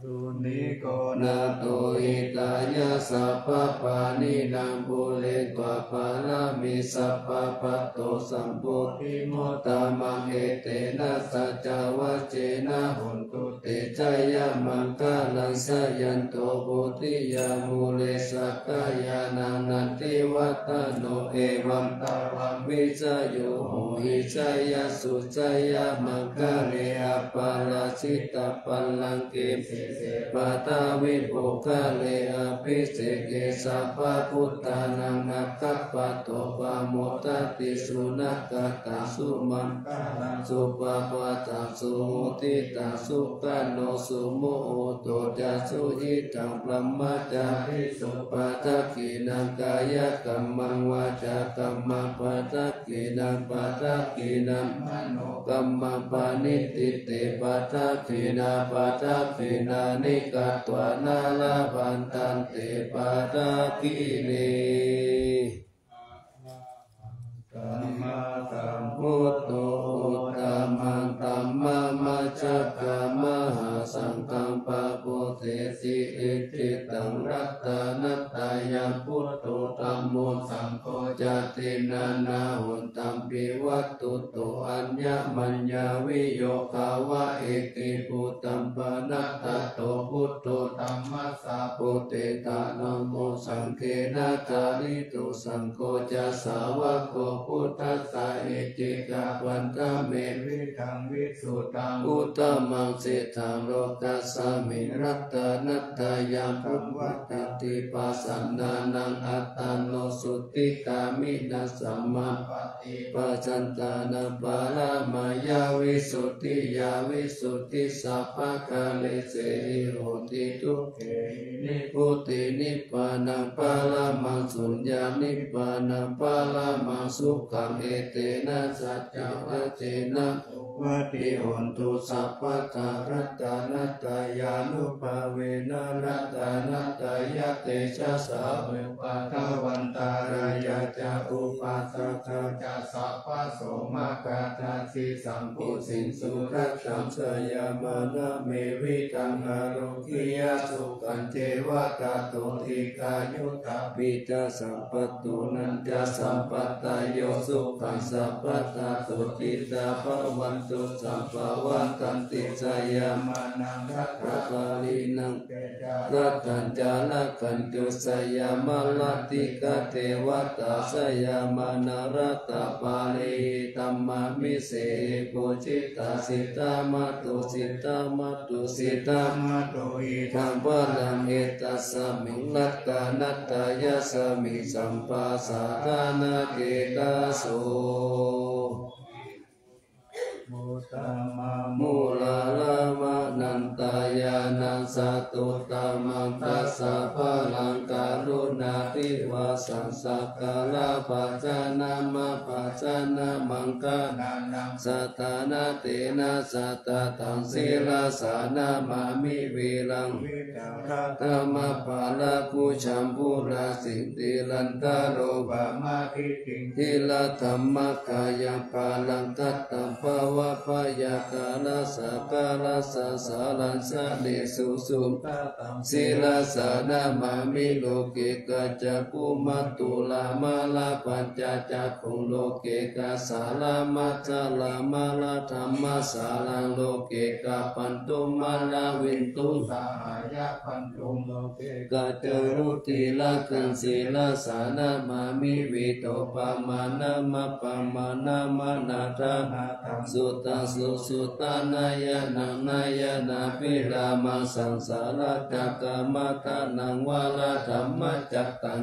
รุนิโก นาโตอิตายะสัพพะปานินางบุเรตวะปารามิสัพพะปัตโตสัมปุติโมตามังเอเตนะสัจจวัจเจนะหุนตุเตชัยยะมังคลังสยันโตปุติยามุเลสักกายานานันติวัตโนเอวัมตาวังวิจโยโหหิชัยยะสุชัยยะมังคเลอปาราชิตปัลลังเก เสปัตตวิปุคเลอภิเสเกสัพพพุทธานังอัคคปะโตปะโมทติสุนักตาสุมังสุปปะตัสสุติตาสุกัโนสุโมโอโตจัสสุหิตังปรมัจจาภิสุปัตตกินังกายกัมมังวาจากัมมังปัตตกินังปัตตกินังมโนกัมมังปานิติเตปัตตกินาปัตตกินานิกัตตวานาลาภันตันเตปัตตกิเนธัมมาสัมพุทโธธัมมังธัมมามัจจกามหาสังฆังปะโพเทสิอิทิตังรัตนัตตายังพุทโธธัมโมสังโฆจตินานาหุนตัมปิวัตตุโตอัญญมัญญาวิโยคาวะเอกิปุตตัมปนัตตโตพุทโธธัมมัสสะโพเตตานะโมสังเฆนะจาริตุสังโฆจะสาวะโกพุทธัสสะเอจิกะวันตะเมวิทังวิสุตังอุตตมังสิทธังโลกัสสมิรัตนัตตายาภวัตติปัสสนานังอัตตโนสุติกามินัสสัมมาปฏิปัจจันตานัปาลามายาวิสุทธิยาวิสุทธิสัพพะกาเลเสหิโหติทุกเขนิพุตินิพพานังปาลามังสุญญานิพพานังปาลามังสุขังเอเตนะสัจจะเจนะวัติหุนตุสัพพะทารัตนัตตายานุภาเวนะรัตนัตตายะเตชะสาเวปะทวันตารายะจะอุปัสสะจะสัพพะโสมกาตาสิสัมปุสินสุรัตถังสยามนะเมวิตังอาโรกิยาสุขันเทวะตาโตติกายุตาปิตาสัมปตุนันจะสัมปตายโยสุขังสัพพะตาโตจิตาภวันตุสัมภวันตันติสยามานังรัตตาลีนังรัตตัญจาลกันตุสยามลติกะเทวตาสยามานารัตตปาลีธัมมามิเสโกจิตาสิตามะตุสิตามะตุสิตามะตุอิธัมปะลังเอตัสสมิงลัตกานัตตายะสมิสัมปัสสะทานะเกตาโสมูลาลามะนันตายานังสัตุตามังตัสสะพลังการุณาธิวาสังสักกาลาปัจจานามะปัจจานามังกานานังสัตตานาเตนะสัตตตังศีลาสานามามิวิรังธรรมปาลาภูชัมภูราสิติลันตาโรบามาทิติทิลธรรมกายปาลังกัตตัมภวะพยากาลาสกาลาสสาลันสะเดสุสุตตังศีลาสานามามิโลเกกัจจกุมัตตุลามาลาปัญจจักขุโลเกกัสสาลามัจจลามาลาธรรมสาลังโลเกกะปันตุมาลาวินตุสหายะปันตุโลเกกัจจรุติละคันศีลาสานามามิวิโตปะมานะมะปะมานะมะนาทาสุตตังสุตานายะนังนายะนาภิรามาสังสารจักกามัตานังวาลาธรรมจักตั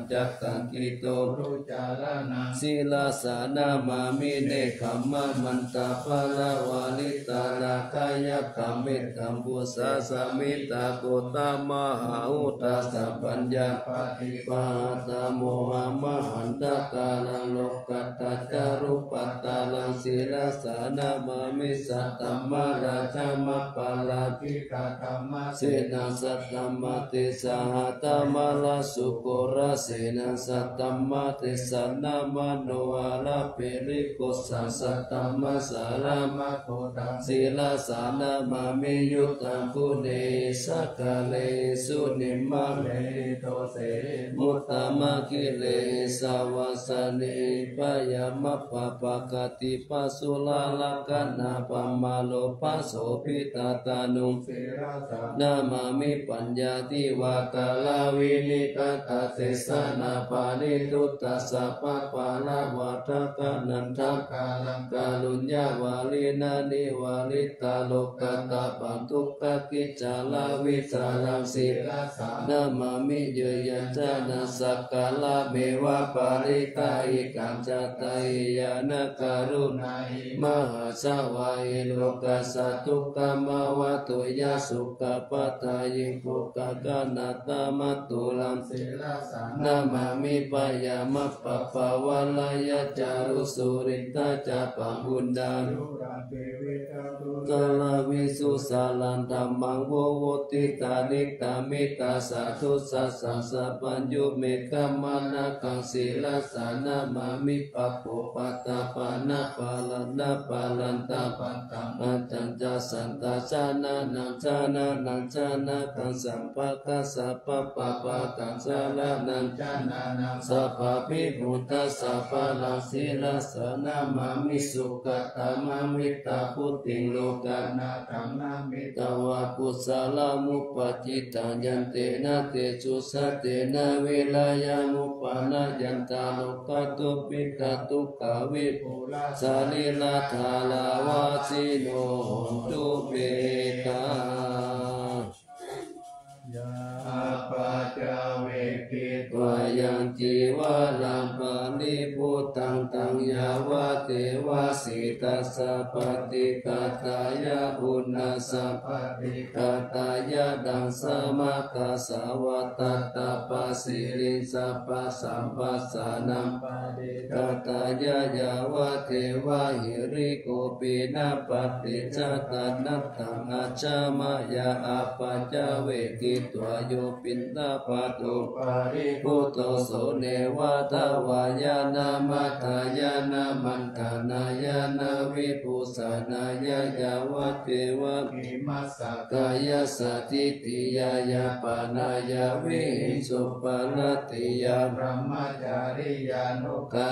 งกิโตรุจารนังศีลาสานามามิเนคัมมะมันตาภลาวาลิตาลาคายะคัมมิตัมปุสสะสมิตาโกตามหาอุตาสัพพัญญาปฏิปาตาโมหะมหันตกาลังโลกัตตาจารุปัตตาลังศีลาสานามามิสัตตมะราชามะปาลาภิกขาธรรมะเสนาสัตตมะเตสหตมะลาสุโกระเสนาสัตตมะเตสันนามโนอาลาเปริโกสัสสัตตมะสารามะโคตังศีลาสานามามิยุตตังกุเนสักกะเลสุนิมะเลโตเสมุตตมะกิเลสาวาสเนปยามะปะปะกติปัสสุลาลกัณนาปัมมาโลปัสโสภิตาตานุสิราสานามามิปัญญาติวากาลาวินิกตาเตสนาปานิทุตตะสัพพะปา าลาวาทกานันทกาลังกาลุญญาวาลีนานิวาลิตาโลกตาปันทุกขกิจาลาวิสารังสิลาสานามามิเยยัญจานาสักกาลาเมวะปาริกาอิกัญจตายานาการุณาหิมหาสวายโลกัสสะทุกขมาวะตุยาสุขปัตตายิปุกะกานาตามัตตุลังสิลาสานามามิปยามัปปะปะวะลายะจารุสุริตาจาปังบุญดานุกาลวิสุสาลันธัมมังโวโวติตานิตามิตาสาธุสัสสะสัพพัญญุเมฆมานะกังศีลสานามามิปะโปปัตตาปานะปาลันนาปาลันตาปัตตังอัจจัญจสันตาชานานังชานานังชานากังสัมภะคะสัพพะปะปะตังสาลานังชานานังสัพพะภิพุทธัสสะปะลังศีลสานามามิสุขตามามิตาพุทธิโลกานาธัมมามิตาวะกุศลามุปจิตังยันเตนะเตจุสัตเตนะเวลายามุปานะยันตาโลกตุปิกตุกาวิปุระสาลิลาธาลาวาสิโนตุเบกายาปัจจเวกิตวายังจีวาลังปานิพุตังตังยาวะเทวาสิตัสสะปฏิกาตายะอุณาสัพพิกาตายะดังสมาคาสาวัตตาปัสสิริสัพพะสัมปัสสานังปฏิกาตายะยาวะเทวาหิริโกปินะปฏิจจตนัตถังอาชามายาอปัจจเวกิตวโยปินตาปะตุปาริพุตโตโสเนวะทวายานามัทายานามันธานายานาวิปุสานายายาวะเทวะมิมัสสะกายสัตติติยายาปานายาวิสุปนติยาพระมจาริยานุกา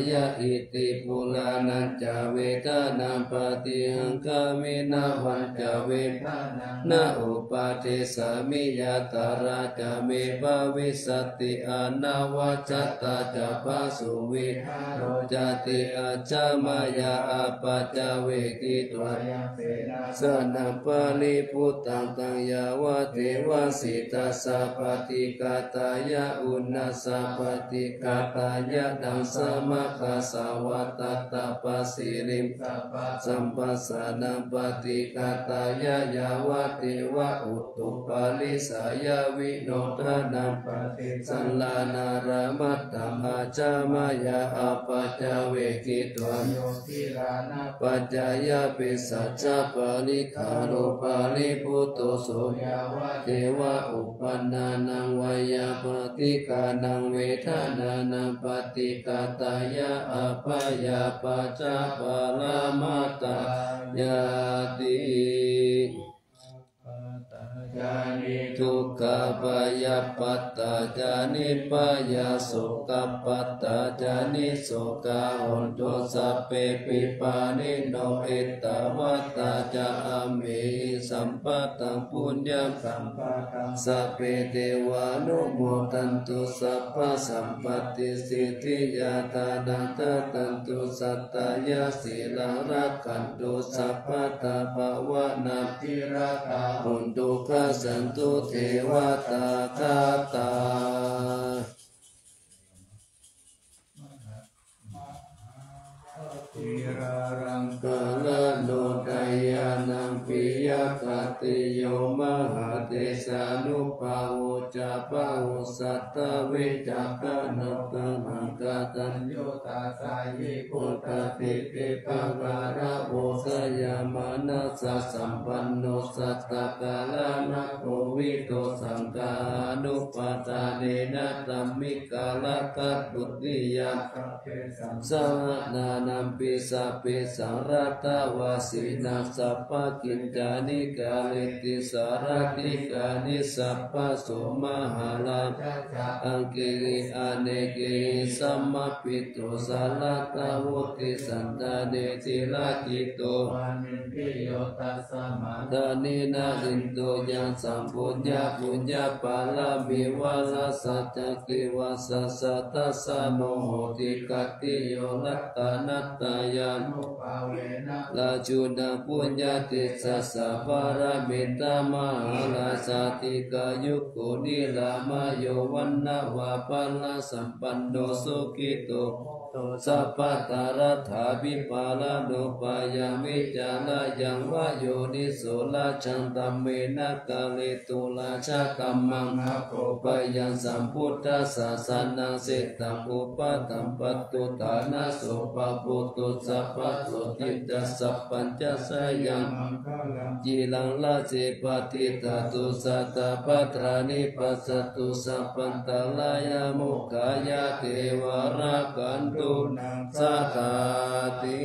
ยาอิติปุลานัญจเวทนาปฏิหังกามินาวันจเวทนานาอุปาเทสามิยาตาราจเมภาวิสติอานาวัจตาจปะสุวิหารจติอาจามายาอปัจจเวกิตวายเสนาสนัปาลิพุตตังตังยาวะเทวสิตัสสะปฏิกาตายะอุณาสปฏิกาตายะดังสมาคาสาวัตตาปัสสิริมสัมปัสสานังปฏิกาตายะยาวะเทวะอุตุปาลิสายาวิโนทานังปฏิสัลลานารามัตตังอาจามายาอปัจจเวกิตวโยติรานะปัจจายาปิสัจจปาลิคาโรปาลิพุตโตโสยาวะเทวะอุปันนานังวายาปฏิกานังเวทนานังปฏิกาตายะอปายาปัจจปาลามาตายาติจานิทุกขปายาปัตตาจานิปายาโสกปัตตาจานิโสกาหุนตุสัพเพปิปานิโนเอตวัตตาจาเมสัมปะตังปุญญสัมปะตังสัพเพเทวานุโมทันตุสัพพะสัมปติสิทธิยาตานันตตันตุสัตตายาสีลารักขันตุสัพพะตาภวนาภิราคาหุนตุสันตุเทวตาคาตาทิรารังกาลโนทายานังปิยคติโยมหาเตสานุภาโวจาภาโวสัตตเวจักานัตตังหังกตัญโยตาสายิพุทธติเปปะการะโวสยามานัสสะสัมปันโนสัตตกาลานะโควิโตสังฆานุปาทาเนนะตัมมิกาลกัตตุติยาสังนานัมปิสัพเพสังรัตวาสินาสัพพกิญจานิกาเลติสารติกานิสัพพโสม มหาลาอังกิริอเนกิสัมมปิตุสาลตาวุติสันตาเดติลาจิโตตานินาอินโตยังสัมปุญญาปุญญาปาลามิวาลาสัจกิวาสสัตตัสสะโนโหติกัตติโยลัตตานัตตายานุภาเวนะลาจุนาปุญญาติสัสสะปารามิตามหาลาสาติกายุโกนิลามายโยวันนาวาปัลลสัมปันโนสุขิโตสัพพตารัฐาภิปาลาโนปายามิจาลายังวะโยนิโสลาชันตัมเมนะกาเลตุลาชะตัมมังนะโคปยังสัมพุทธัสสะสนังเสตังอุปตัมปัตตุฐานะโสปะปุตตุสัพพะโสติตัสสัพพัญจสยังจีลังลาเจปติตาตุสัตตะปัตรานิปัสสตุสัพพันตลายามุขายาเทวรากันตุสัตติ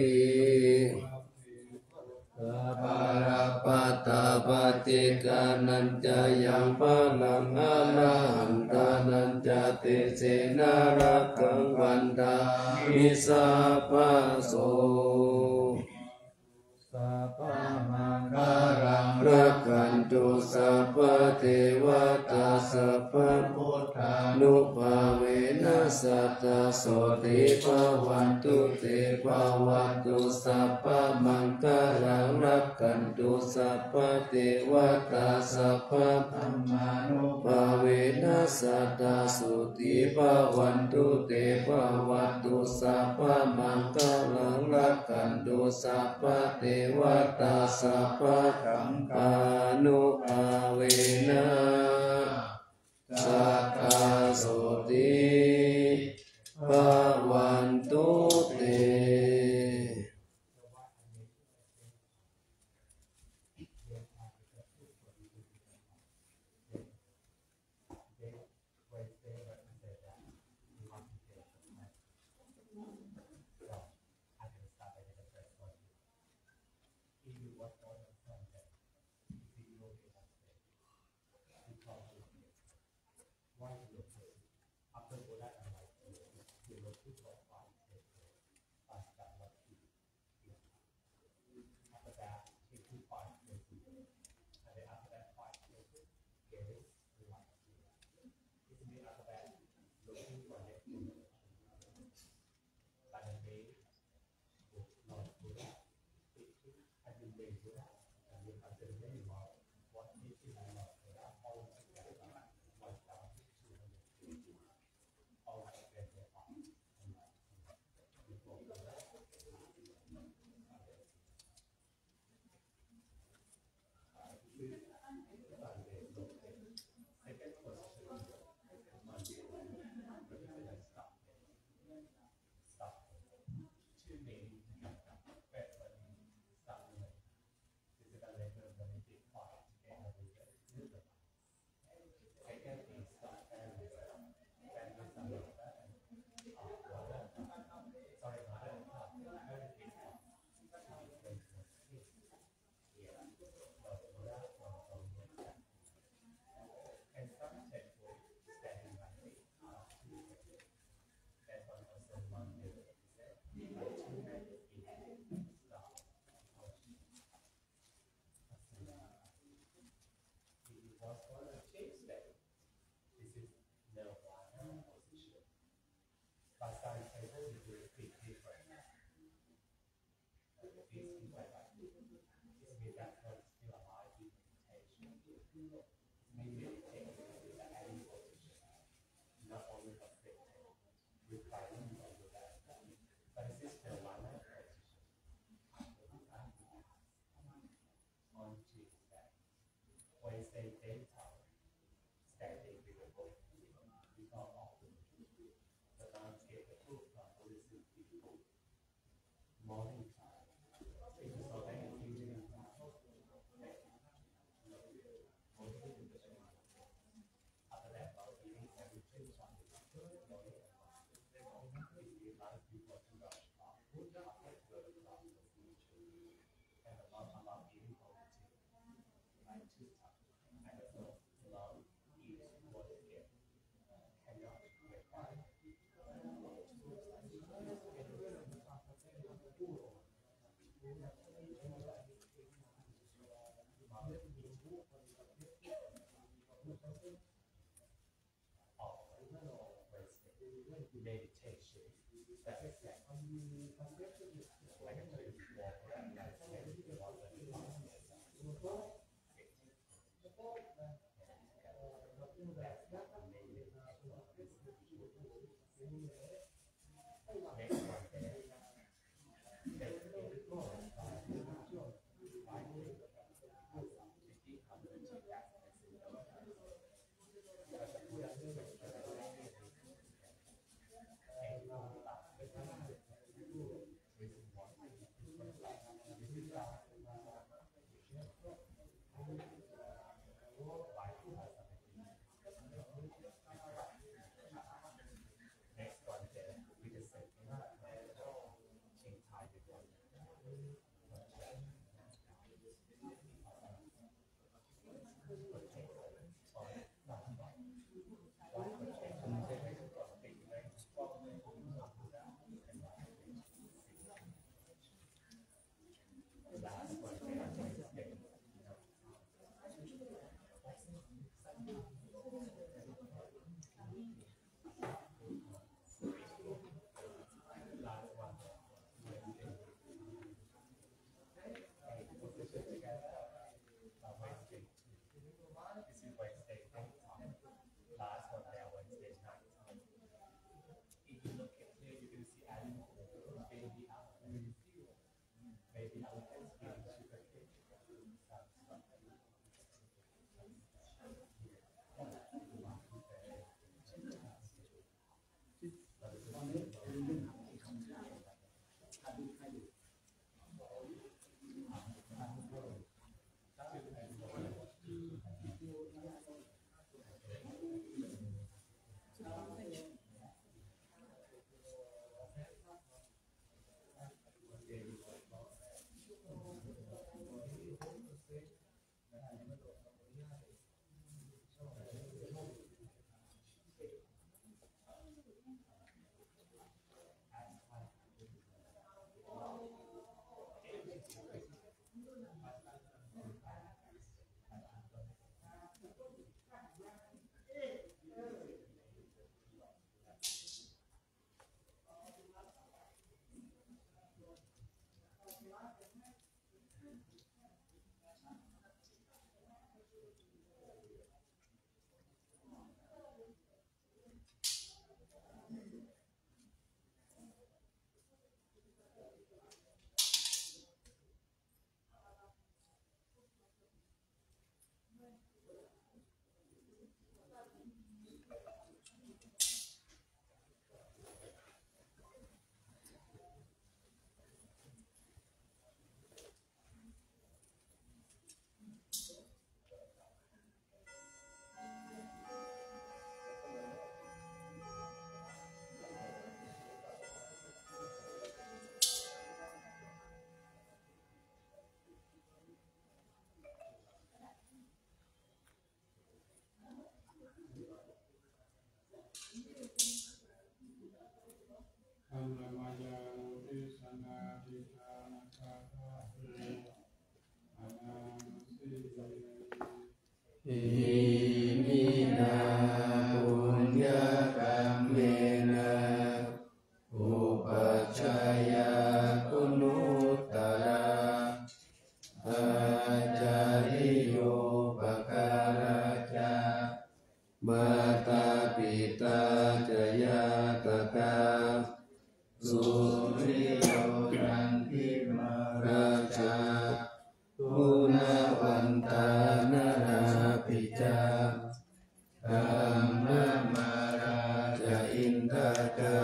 ปาราปัตตาปฏิกานันจะยังพลังอรหันตานันจะติเสนารักขังวันตามิสัพพะโสสัพพะมังคารังรักขันตุสัพพะเทวตาสัพพะพุทธานุภาเวนัสสัตตโสติภวันตุเตภวันตุสัพพะมังคารังรักขันตุสัพพะเทวตาสัพพะธัมมานุภาเวนัสสัตตโสติภวันตุเตภวันตุสัพพะมังคารังรักขันตุสัพพะเทวตาสัพพะธัมมานุภาเวนะสัตตโสติภวันตุเต อิมินาปุญญกรรมเมนะอุปัชฌายาคุณุตตระอาจาริโยปการะจามาตาปิตาจยาตกาสุริโยนันทิมาราชาคุณวันตานาราปิจาธรรมมาราชอินทกา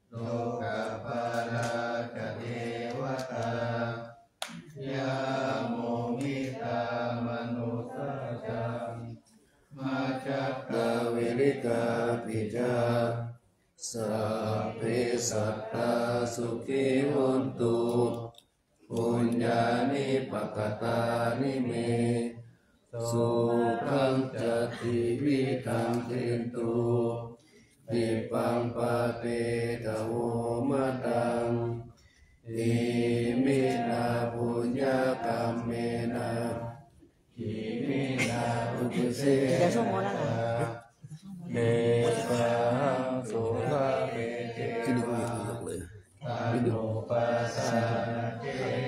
โลกภาราชเทวตายาโมมิตามนุสจังมาจักตาวิริกาปิจาสัพเพสัตตาสุขิโหนตุปุญญานิปกตานิเมสุขังจติวิธังเทนตุติปังปะเตตะโวมะตังอิมินา Kita semua lah. เนปะสุภาเมเตตาโนปัสสะเจ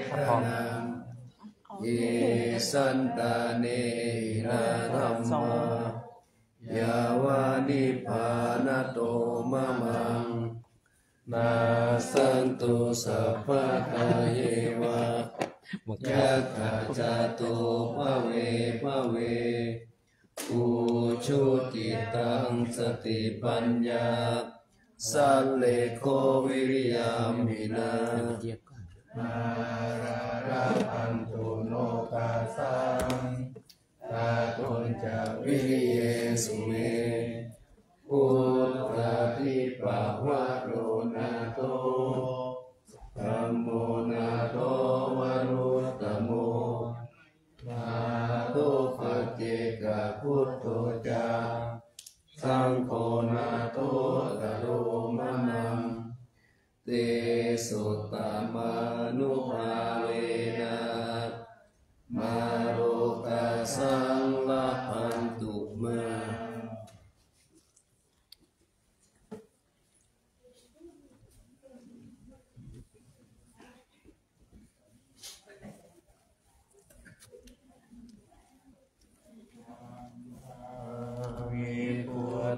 ตนังเยสันตาเนนะธัมมายาวานิพพานโตมะมังนาสันตุสัพพะทะเยวะยัคขะจตุภเวภเวอุชุติตังสติปัญญาสัลเลโควิริยามินามาราระพันตุโนกาสังตาตุนจาวิริเยสุเมพุทธาทิปะวะโรนาโตธัมโมนาโตวรุตตโมนาโตปัจเจกพุทโธจาสังโฆนาโตตโรมะมังเตสุตตมานุภาเวนะมาโรกาสังละพันตุมา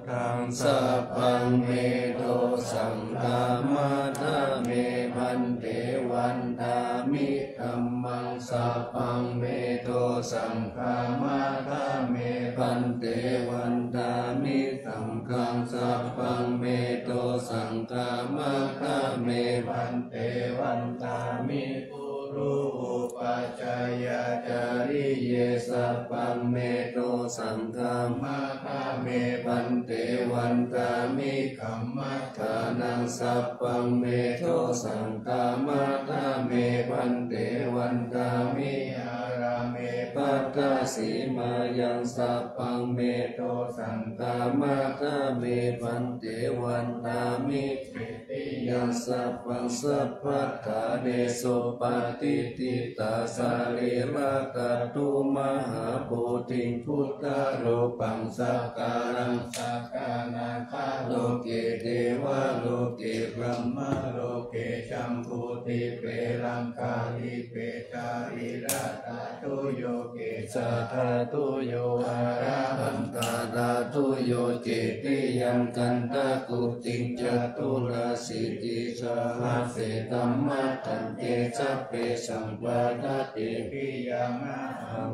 ทังสัพพังเมโตสังฆามาทาเมพันเตวันทามิธัมมังสัพพังเมโตสังฆามาทาเมพันเตวันทามิสังฆังสัพพังเมโตสังฆามาทาเมพันเตวันทามิปุรุอุปัจจายจาริเยสัพพังเมโตสังฆามาทาเมพันเตวันตามิคัมมัฏฐานังสัพพังเมโตสังฆามาทาเมพันเตวันตามิอาราเมปัตตสีมายังสัพพังเมโตสังฆามาทาเมพันเตวันตามิปิติยังสัพพังสัพพัทธาเดโสปฏิติตาสาลีละกัตตุมหาโพธิพุทธโรปังสักการังสักการะคาโลเกเทวะโลเกพรหมโลเกชัมพูติเปรังกาลิเปตาริราตาตุโยเกสัทธาตุโยอาระหันตาตาตุโยเจติยังกันตะกุติงจตุราสิติสหัสเสตัมมัตตันเตสัพเพสัมปะทะเตปิยามะ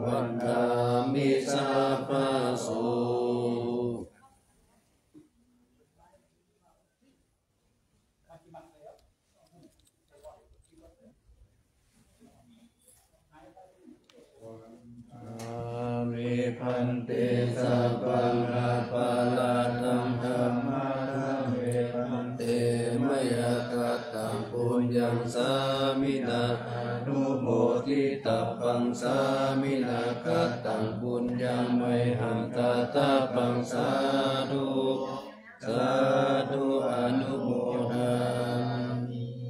วันทามิสัพพะโสพันเตสัพพังอาปาลานังธัมมาทัมเมพันเตมยกัตตังปุญญังสามินาอนุโมทิตัพพังสามินากัตตังปุญญังไมหังตตาปังสาธุสาธุอนุโมทามิจ